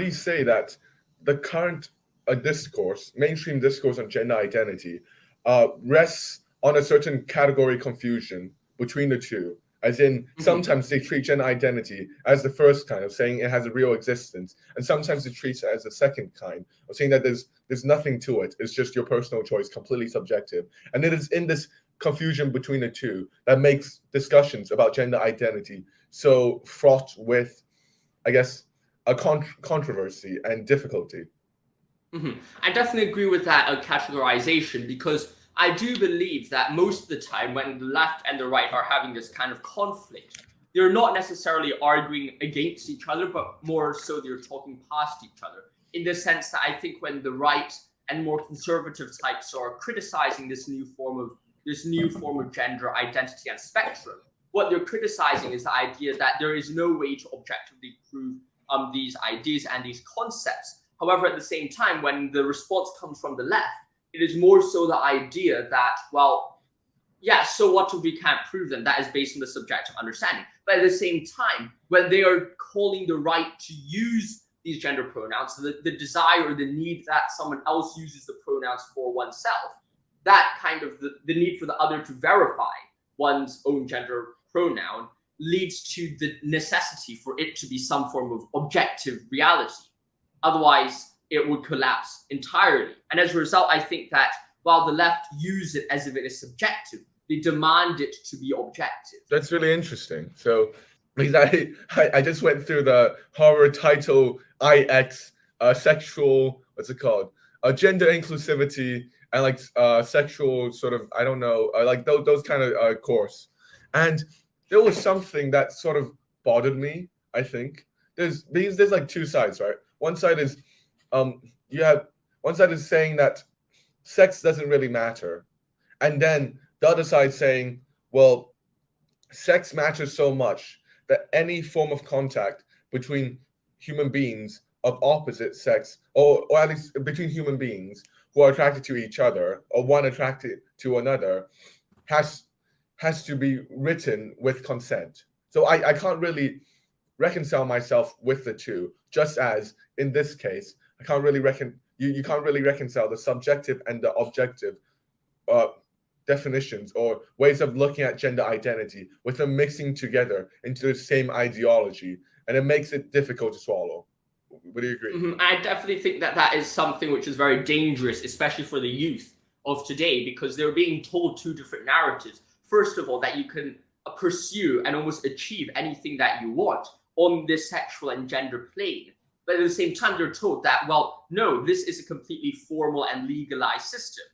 We say that the current mainstream discourse on gender identity, rests on a certain category confusion between the two. As in, sometimes they treat gender identity as the first kind of saying it has a real existence, and sometimes it treats it as a second kind of saying that there's nothing to it. It's just your personal choice, completely subjective. And it is in this confusion between the two that makes discussions about gender identity so fraught with, I guess, a controversy and difficulty. I definitely agree with that categorization, because I do believe that most of the time when the left and the right are having this kind of conflict, they're not necessarily arguing against each other, but more so they're talking past each other. In the sense that I think when the right and more conservative types are criticizing this new form of gender identity and spectrum, what they're criticizing is the idea that there is no way to objectively prove these ideas and these concepts. However, at the same time, when the response comes from the left, it is more so the idea that, well, yeah, so what if we can't prove them? That is based on the subjective understanding. But at the same time, when they are calling the right to use these gender pronouns, the desire or the need that someone else uses the pronouns for oneself, that kind of the need for the other to verify one's own gender pronoun leads to the necessity for it to be some form of objective reality. Otherwise, it would collapse entirely. And as a result, I think that while the left use it as if it is subjective, they demand it to be objective. That's really interesting. So, because I just went through the horror title IX, sexual, what's it called? Gender inclusivity and like sexual sort of, I don't know, like those kind of course. And there was something that sort of bothered me, I think. There's like two sides, right? One side is one side is saying that sex doesn't really matter. And then the other side saying, well, sex matters so much that any form of contact between human beings of opposite sex, or at least between human beings who are attracted to each other, or one attracted to another, has to be written with consent. So I can't really reconcile myself with the two, just as in this case, I can't really you can't really reconcile the subjective and the objective definitions or ways of looking at gender identity with them mixing together into the same ideology, and it makes it difficult to swallow. Would you agree? I definitely think that is something which is very dangerous, especially for the youth of today, because they're being told two different narratives. First of all, that you can pursue and almost achieve anything that you want on this sexual and gender plane. But at the same time, they're told that, well, no, this is a completely formal and legalized system.